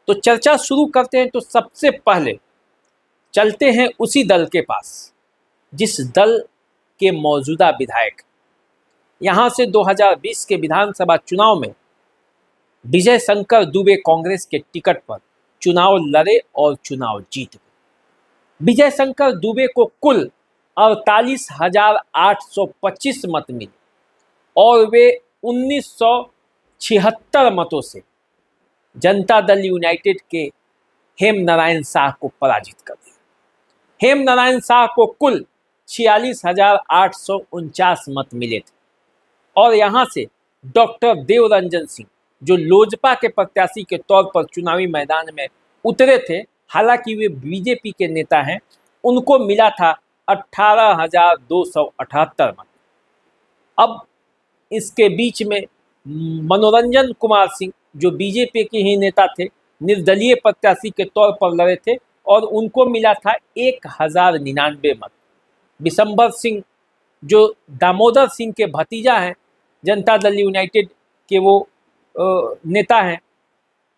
तो चर्चा शुरू करते हैं। तो सबसे पहले चलते हैं उसी दल के पास जिस दल के मौजूदा विधायक यहाँ से 2020 के विधानसभा चुनाव में विजय शंकर दुबे कांग्रेस के टिकट पर चुनाव लड़े और चुनाव जीत गए। विजय शंकर दुबे को कुल 48,825 मत मिले और वे 1976 मतों से जनता दल यूनाइटेड के हेम नारायण शाह को पराजित कर दिया। हेम नारायण शाह को कुल 46,849 मत मिले थे और यहाँ से डॉक्टर देवरंजन सिंह जो लोजपा के प्रत्याशी के तौर पर चुनावी मैदान में उतरे थे, हालांकि वे बीजेपी के नेता हैं, उनको मिला था 18,278 मत। अब इसके बीच में मनोरंजन कुमार सिंह जो बीजेपी के ही नेता थे, निर्दलीय प्रत्याशी के तौर पर लड़े थे और उनको मिला था 1,099 मत। बिशंबर सिंह जो दामोदर सिंह के भतीजा हैं, जनता दल यूनाइटेड के वो नेता हैं,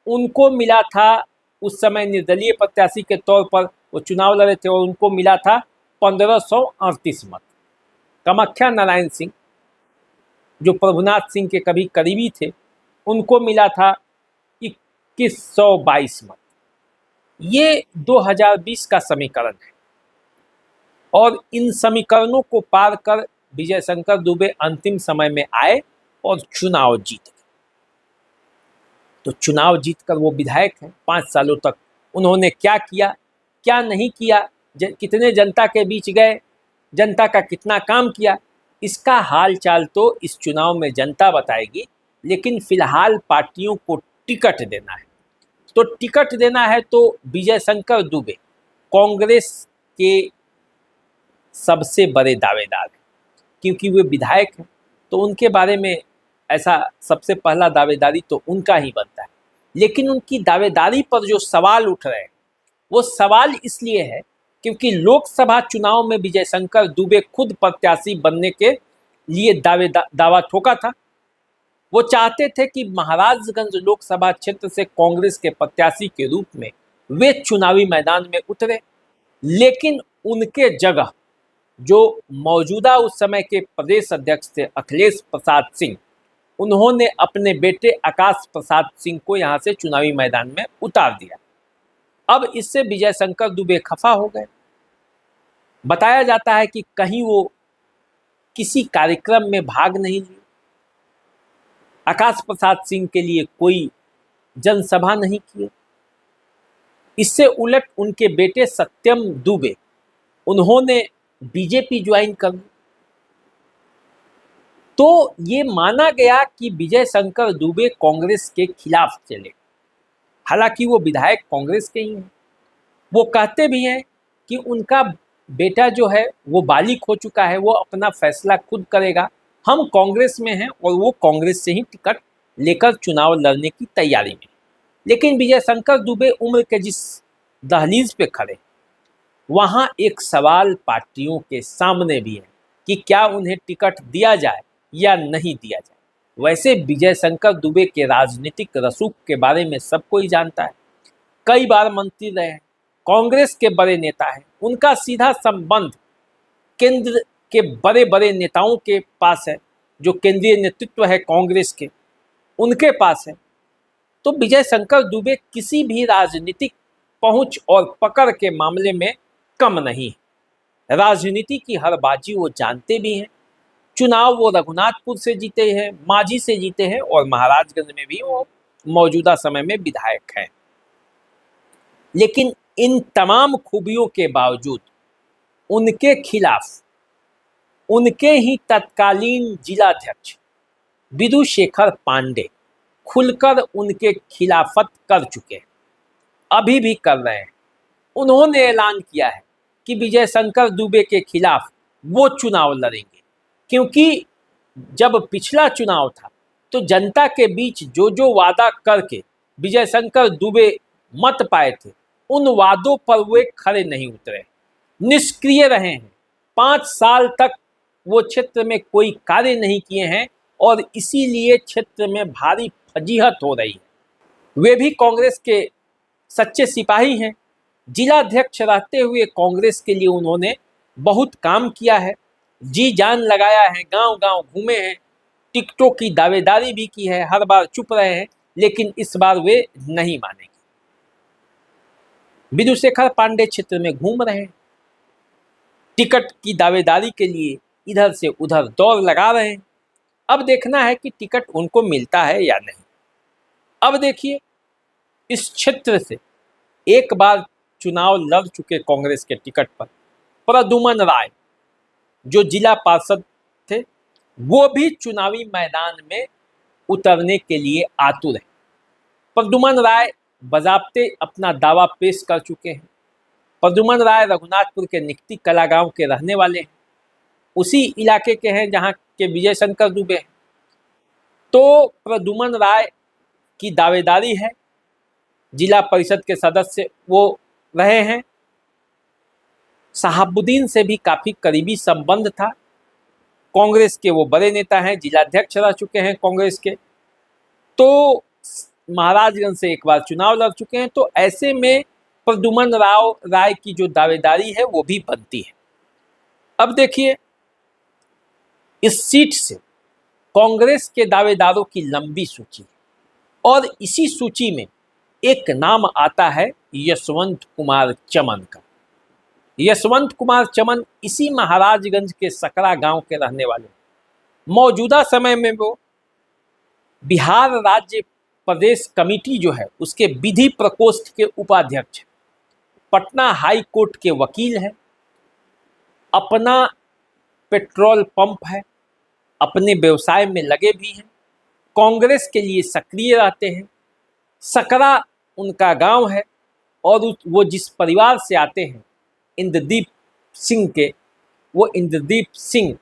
उनको मिला था उस समय निर्दलीय प्रत्याशी के तौर पर वो चुनाव लड़े थे और उनको मिला था 1,538 मत। कामाख्या नारायण सिंह जो प्रभुनाथ सिंह के कभी करीबी थे, उनको मिला था 2,122 मत। ये 2020 का समीकरण है और इन समीकरणों को पार कर विजय शंकर दुबे अंतिम समय में आए और चुनाव जीत गए। तो चुनाव जीतकर वो विधायक हैं। 5 सालों तक उन्होंने क्या किया, क्या नहीं किया, कितने जनता के बीच गए, जनता का कितना काम किया, इसका हाल चाल तो इस चुनाव में जनता बताएगी। लेकिन फिलहाल पार्टियों को टिकट देना है। तो टिकट देना है तो विजय शंकर दुबे कांग्रेस के सबसे बड़े दावेदार हैं, क्योंकि वे विधायक हैं तो उनके बारे में ऐसा सबसे पहला दावेदारी तो उनका ही बनता है। लेकिन उनकी दावेदारी पर जो सवाल उठ रहे हैं वो सवाल इसलिए है क्योंकि लोकसभा चुनाव में विजय शंकर दुबे खुद प्रत्याशी बनने के लिए दावा ठोका था। वो चाहते थे कि महाराजगंज लोकसभा क्षेत्र से कांग्रेस के प्रत्याशी के रूप में वे चुनावी मैदान में उतरे, लेकिन उनके जगह जो मौजूदा उस समय के प्रदेश अध्यक्ष थे अखिलेश प्रसाद सिंह, उन्होंने अपने बेटे आकाश प्रसाद सिंह को यहाँ से चुनावी मैदान में उतार दिया। अब इससे विजय शंकर दुबे खफा हो गए। बताया जाता है कि कहीं वो किसी कार्यक्रम में भाग नहीं लिए, आकाश प्रसाद सिंह के लिए कोई जनसभा नहीं किए। इससे उलट उनके बेटे सत्यम दुबे, उन्होंने बीजेपी ज्वाइन कर ली। तो ये माना गया कि विजय शंकर दुबे कांग्रेस के खिलाफ चले। हालांकि वो विधायक कांग्रेस के ही हैं। वो कहते भी हैं कि उनका बेटा जो है वो बालिग हो चुका है, वो अपना फैसला खुद करेगा, हम कांग्रेस में हैं और वो कांग्रेस से ही टिकट लेकर चुनाव लड़ने की तैयारी में। लेकिन विजय शंकर दुबे उम्र के जिस दहलीज पे खड़े, वहाँ एक सवाल पार्टियों के सामने भी है कि क्या उन्हें टिकट दिया जाए या नहीं दिया जाए। वैसे विजय शंकर दुबे के राजनीतिक रसूख के बारे में सब कोई जानता है। कई बार मंत्री रहे हैं, कांग्रेस के बड़े नेता हैं, उनका सीधा संबंध केंद्र के बड़े बड़े नेताओं के पास है, जो केंद्रीय नेतृत्व है कांग्रेस के, उनके पास है। तो विजय शंकर दुबे किसी भी राजनीतिक पहुंच और पकड़ के मामले में कम नहीं है। राजनीति की हर बाजी वो जानते भी हैं। चुनाव वो रघुनाथपुर से जीते हैं, मांझी से जीते हैं और महाराजगंज में भी वो मौजूदा समय में विधायक हैं। लेकिन इन तमाम खूबियों के बावजूद उनके खिलाफ उनके ही तत्कालीन जिलाध्यक्ष विदु शेखर पांडे खुलकर उनके खिलाफत कर चुके हैं, अभी भी कर रहे हैं। उन्होंने ऐलान किया है कि विजय शंकर दुबे के खिलाफ वो चुनाव लड़ेंगे, क्योंकि जब पिछला चुनाव था तो जनता के बीच जो जो वादा करके विजय शंकर दुबे मत पाए थे, उन वादों पर वे खरे नहीं उतरे, निष्क्रिय रहे हैं। 5 साल तक वो क्षेत्र में कोई कार्य नहीं किए हैं और इसीलिए क्षेत्र में भारी फजीहत हो रही है। वे भी कांग्रेस के सच्चे सिपाही हैं। जिलाध्यक्ष रहते हुए कांग्रेस के लिए उन्होंने बहुत काम किया है, जी जान लगाया है, गांव-गांव घूमे हैं, टिकटों की दावेदारी भी की है, हर बार चुप रहे हैं, लेकिन इस बार वे नहीं मानेंगे। विधुशेखर पांडे क्षेत्र में घूम रहे हैं, टिकट की दावेदारी के लिए इधर से उधर दौड़ लगा रहे हैं। अब देखना है कि टिकट उनको मिलता है या नहीं। अब देखिए, इस क्षेत्र से एक बार चुनाव लड़ चुके कांग्रेस के टिकट पर प्रद्युमन राय, जो जिला पार्षद थे, वो भी चुनावी मैदान में उतरने के लिए आतुर हैं। प्रद्युमन राय बजाबते अपना दावा पेश कर चुके हैं। प्रद्युमन राय रघुनाथपुर के निकटी कला गांव के रहने वाले हैं, उसी इलाके के हैं जहां के विजय शंकर दुबे हैं। तो प्रद्युमन राय की दावेदारी है, जिला परिषद के सदस्य वो रहे हैं, शहाबुद्दीन से भी काफ़ी करीबी संबंध था, कांग्रेस के वो बड़े नेता हैं, जिलाध्यक्ष रह चुके हैं कांग्रेस के, तो महाराजगंज से एक बार चुनाव लड़ चुके हैं। तो ऐसे में प्रद्युमन राय की जो दावेदारी है वो भी बनती है। अब देखिए, इस सीट से कांग्रेस के दावेदारों की लंबी सूची है और इसी सूची में एक नाम आता है यशवंत कुमार चमन का। यशवंत कुमार चमन इसी महाराजगंज के सकरा गांव के रहने वाले, मौजूदा समय में वो बिहार राज्य प्रदेश कमेटी जो है उसके विधि प्रकोष्ठ के उपाध्यक्ष, पटना हाई कोर्ट के वकील हैं, अपना पेट्रोल पंप है, अपने व्यवसाय में लगे भी हैं, कांग्रेस के लिए सक्रिय रहते हैं, सकरा उनका गांव है और वो जिस परिवार से आते हैं इंद्रदीप सिंह के, वो इंद्रदीप सिंह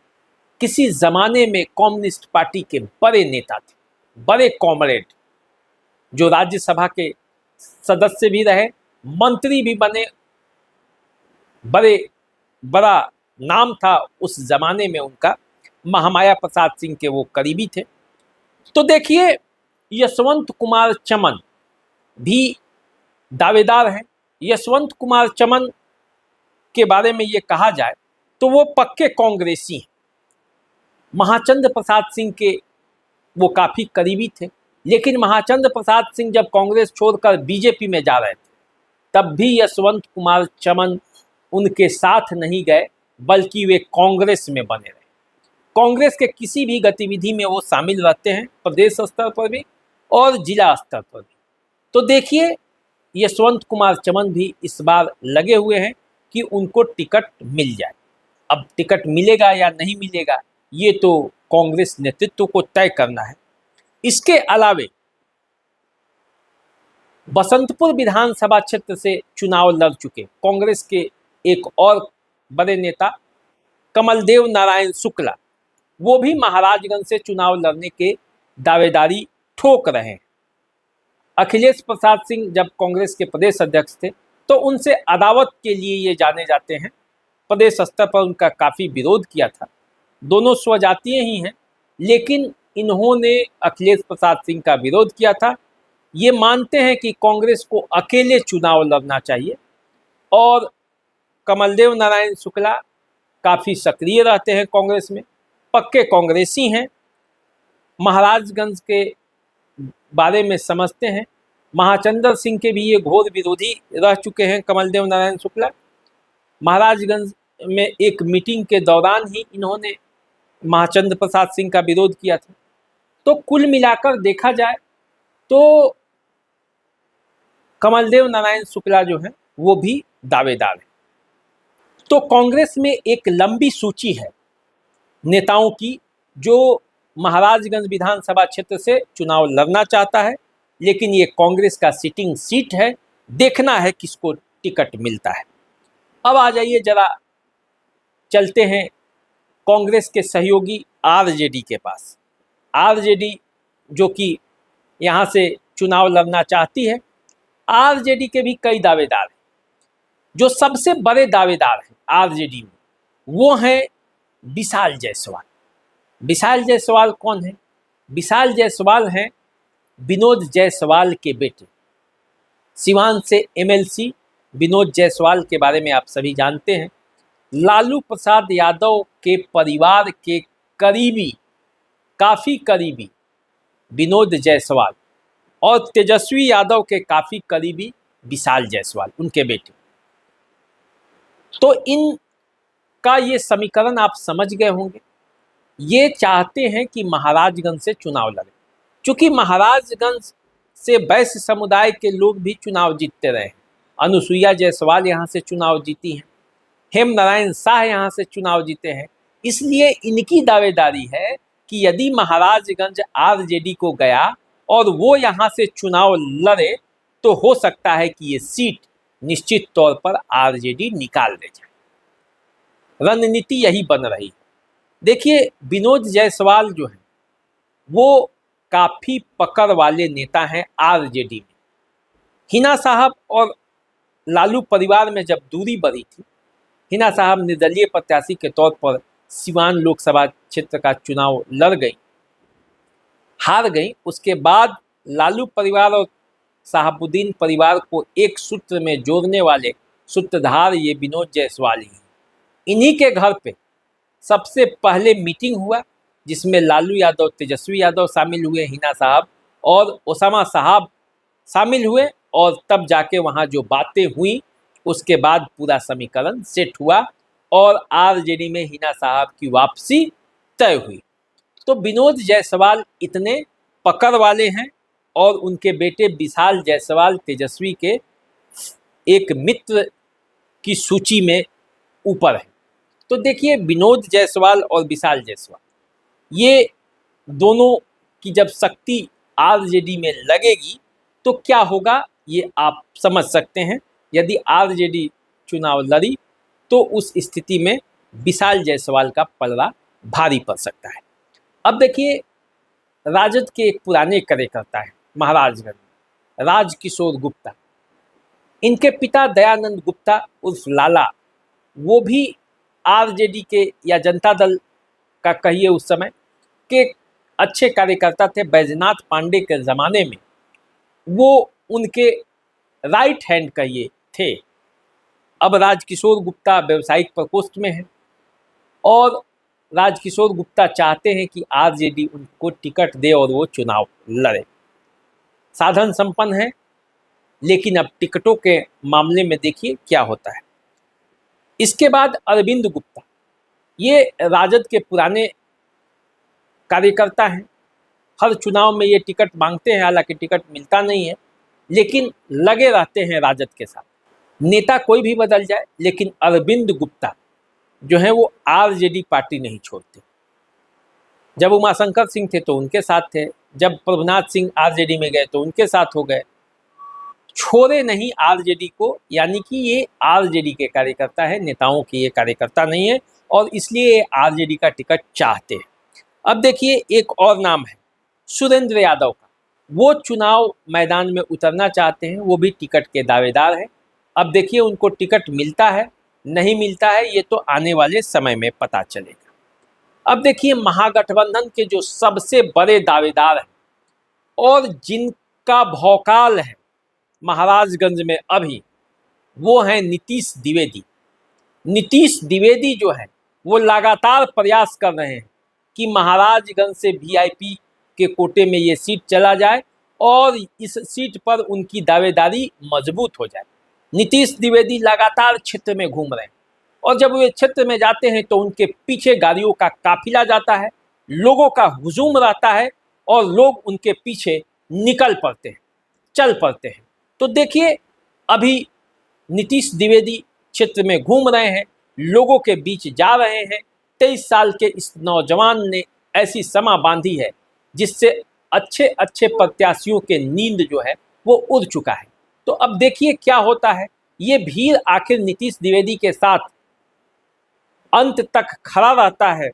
किसी ज़माने में कम्युनिस्ट पार्टी के बड़े नेता थे, बड़े कॉमरेड, जो राज्यसभा के सदस्य भी रहे, मंत्री भी बने, बड़ा नाम था उस जमाने में उनका, महामाया प्रसाद सिंह के वो करीबी थे। तो देखिए, यशवंत कुमार चमन भी दावेदार हैं। यशवंत कुमार चमन के बारे में ये कहा जाए तो वो पक्के कांग्रेसी हैं। महाचंद्र प्रसाद सिंह के वो काफ़ी करीबी थे, लेकिन महाचंद्र प्रसाद सिंह जब कांग्रेस छोड़कर बीजेपी में जा रहे थे तब भी यशवंत कुमार चमन उनके साथ नहीं गए, बल्कि वे कांग्रेस में बने रहे। कांग्रेस के किसी भी गतिविधि में वो शामिल रहते हैं, प्रदेश स्तर पर भी और जिला स्तर पर भी। तो देखिए, यशवंत कुमार चमन भी इस बार लगे हुए हैं कि उनको टिकट मिल जाए। अब टिकट मिलेगा या नहीं मिलेगा ये तो कांग्रेस नेतृत्व को तय करना है। इसके अलावे बसंतपुर विधानसभा क्षेत्र से चुनाव लड़ चुके कांग्रेस के एक और बड़े नेता कमलदेव नारायण शुक्ला, वो भी महाराजगंज से चुनाव लड़ने के दावेदारी ठोक रहे हैं। अखिलेश प्रसाद सिंह जब कांग्रेस के प्रदेश अध्यक्ष थे तो उनसे अदावत के लिए ये जाने जाते हैं, प्रदेश स्तर पर उनका काफ़ी विरोध किया था। दोनों स्वजातीय ही हैं, लेकिन इन्होंने अखिलेश प्रसाद सिंह का विरोध किया था। ये मानते हैं कि कांग्रेस को अकेले चुनाव लड़ना चाहिए और कमलदेव नारायण शुक्ला काफ़ी सक्रिय रहते हैं कांग्रेस में, पक्के कांग्रेसी हैं, महाराजगंज के बारे में समझते हैं। महाचंद्र सिंह के भी ये घोर विरोधी रह चुके हैं कमलदेव नारायण शुक्ला। महाराजगंज में एक मीटिंग के दौरान ही इन्होंने महाचंद्र प्रसाद सिंह का विरोध किया था। तो कुल मिलाकर देखा जाए तो कमलदेव नारायण शुक्ला जो हैं वो भी दावेदार हैं। तो कांग्रेस में एक लंबी सूची है नेताओं की जो महाराजगंज विधानसभा क्षेत्र से चुनाव लड़ना चाहता है, लेकिन ये कांग्रेस का सिटिंग सीट है, देखना है किसको टिकट मिलता है। अब आ जाइए, जरा चलते हैं कांग्रेस के सहयोगी आरजेडी के पास। आरजेडी जो कि यहाँ से चुनाव लड़ना चाहती है, आरजेडी के भी कई दावेदार हैं। जो सबसे बड़े दावेदार हैं आरजेडी में वो हैं विशाल जायसवाल। विशाल जायसवाल कौन है? विशाल जायसवाल हैं विनोद जायसवाल के बेटे। सिवान से एमएलसी विनोद जायसवाल के बारे में आप सभी जानते हैं। लालू प्रसाद यादव के परिवार के करीबी, काफ़ी करीबी विनोद जायसवाल और तेजस्वी यादव के काफ़ी करीबी विशाल जायसवाल, उनके बेटे। तो इनका ये समीकरण आप समझ गए होंगे। ये चाहते हैं कि महाराजगंज से चुनाव लड़े, क्योंकि महाराजगंज से वैश्य समुदाय के लोग भी चुनाव जीतते रहे हैं। अनुसुईया जायसवाल यहाँ से चुनाव जीती हैं, हेमनारायण शाह यहाँ से चुनाव जीते हैं। इसलिए इनकी दावेदारी है कि यदि महाराजगंज आरजेडी को गया और वो यहाँ से चुनाव लड़े तो हो सकता है कि ये सीट निश्चित तौर पर आरजेडी निकाल ले जाए। रणनीति यही बन रही है। देखिए, विनोद जायसवाल जो है वो काफ़ी पकड़ वाले नेता हैं आरजेडी में। हिना साहब और लालू परिवार में जब दूरी बढ़ी थी, हिना साहब निर्दलीय प्रत्याशी के तौर पर सिवान लोकसभा क्षेत्र का चुनाव लड़ गई, हार गई। उसके बाद लालू परिवार और शहाबुद्दीन परिवार को एक सूत्र में जोड़ने वाले सूत्रधार ये विनोद जायसवाल ही हैं। इन्हीं के घर पे सबसे पहले मीटिंग हुआ, जिसमें लालू यादव, तेजस्वी यादव शामिल हुए, हिना साहब और ओसामा साहब शामिल हुए, और तब जाके वहाँ जो बातें हुई उसके बाद पूरा समीकरण सेट हुआ और आरजेडी में हिना साहब की वापसी तय हुई। तो विनोद जायसवाल इतने पकड़ वाले हैं और उनके बेटे विशाल जायसवाल तेजस्वी के एक मित्र की सूची में ऊपर है। तो देखिए, विनोद जायसवाल और विशाल जायसवाल, ये दोनों की जब शक्ति आरजेडी में लगेगी तो क्या होगा ये आप समझ सकते हैं। यदि आरजेडी चुनाव लड़ी तो उस स्थिति में विशाल जायसवाल का पलड़ा भारी पड़ सकता है। अब देखिए, राजद के एक पुराने कार्यकर्ता हैं महाराजगंज में, राजकिशोर गुप्ता। इनके पिता दयानंद गुप्ता उर्फ लाला, वो भी आरजेडी के या जनता दल का कहिए उस समय के अच्छे कार्यकर्ता थे। बैजनाथ पांडे के ज़माने में वो उनके राइट हैंड कहिए थे। अब राजकिशोर गुप्ता व्यवसायिक प्रकोष्ठ में है और राजकिशोर गुप्ता चाहते हैं कि आरजेडी उनको टिकट दे और वो चुनाव लड़े। साधन संपन्न है, लेकिन अब टिकटों के मामले में देखिए क्या होता है। इसके बाद अरविंद गुप्ता, ये राजद के पुराने कार्यकर्ता हैं। हर चुनाव में ये टिकट मांगते हैं, हालांकि टिकट मिलता नहीं है, लेकिन लगे रहते हैं राजद के साथ। नेता कोई भी बदल जाए, लेकिन अरविंद गुप्ता जो है वो आरजेडी पार्टी नहीं छोड़ते। जब उमाशंकर सिंह थे तो उनके साथ थे, जब प्रभुनाथ सिंह आरजेडी में गए तो उनके साथ हो गए, छोड़े नहीं आरजेडी को। यानी कि ये आरजेडी के कार्यकर्ता है, नेताओं के ये कार्यकर्ता नहीं है, और इसलिए आरजेडी का टिकट चाहते हैं। अब देखिए, एक और नाम है सुरेंद्र यादव का। वो चुनाव मैदान में उतरना चाहते हैं, वो भी टिकट के दावेदार हैं। अब देखिए, उनको टिकट मिलता है नहीं मिलता है, ये तो आने वाले समय में पता चलेगा। अब देखिए, महागठबंधन के जो सबसे बड़े दावेदार हैं और जिनका भौकाल है महाराजगंज में अभी, वो हैं नीतीश द्विवेदी। नीतीश द्विवेदी जो है वो लगातार प्रयास कर रहे हैं कि महाराजगंज से वीआईपी के कोटे में ये सीट चला जाए और इस सीट पर उनकी दावेदारी मजबूत हो जाए। नीतीश द्विवेदी लगातार क्षेत्र में घूम रहे हैं और जब वे क्षेत्र में जाते हैं तो उनके पीछे गाड़ियों का काफिला जाता है, लोगों का हुजूम रहता है और लोग उनके पीछे निकल पड़ते हैं, चल पड़ते हैं। तो देखिए, अभी नीतीश द्विवेदी क्षेत्र में घूम रहे हैं, लोगों के बीच जा रहे हैं। 23 साल के इस नौजवान ने ऐसी समा बांधी है जिससे अच्छे अच्छे प्रत्याशियों के नींद जो है वो उड़ चुका है। तो अब देखिए क्या होता है। ये भीड़ आखिर नीतीश द्विवेदी के साथ अंत तक खड़ा रहता है,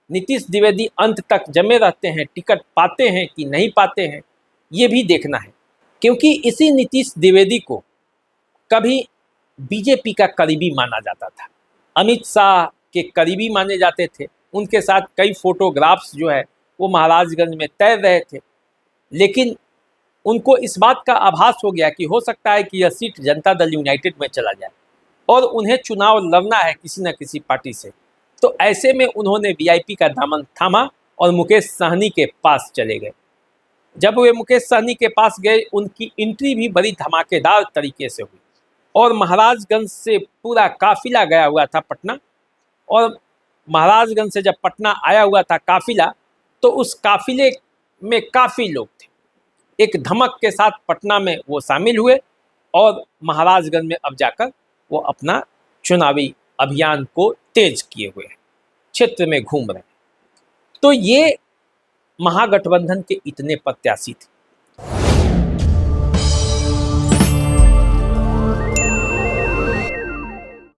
नीतीश द्विवेदी अंत तक जमे रहते हैं, टिकट पाते हैं कि नहीं पाते हैं, ये भी देखना है। क्योंकि इसी नीतीश द्विवेदी को कभी बीजेपी का करीबी माना जाता था, अमित शाह के करीबी माने जाते थे, उनके साथ कई फोटोग्राफ्स जो है वो महाराजगंज में तैर रहे थे। लेकिन उनको इस बात का आभास हो गया कि हो सकता है कि यह सीट जनता दल यूनाइटेड में चला जाए और उन्हें चुनाव लड़ना है किसी न किसी पार्टी से। तो ऐसे में उन्होंने वीआईपी का दामन थामा और मुकेश सहनी के पास चले गए। जब वे मुकेश सहनी के पास गए, उनकी एंट्री भी बड़ी धमाकेदार तरीके से हुई और महाराजगंज से पूरा काफिला गया हुआ था पटना। और महाराजगंज से जब पटना आया हुआ था काफिला, तो उस काफिले में काफ़ी लोग थे। एक धमक के साथ पटना में वो शामिल हुए और महाराजगंज में अब जाकर वो अपना चुनावी अभियान को तेज किए हुए हैं, क्षेत्र में घूम रहे हैं। तो ये महागठबंधन के इतने प्रत्याशी थे।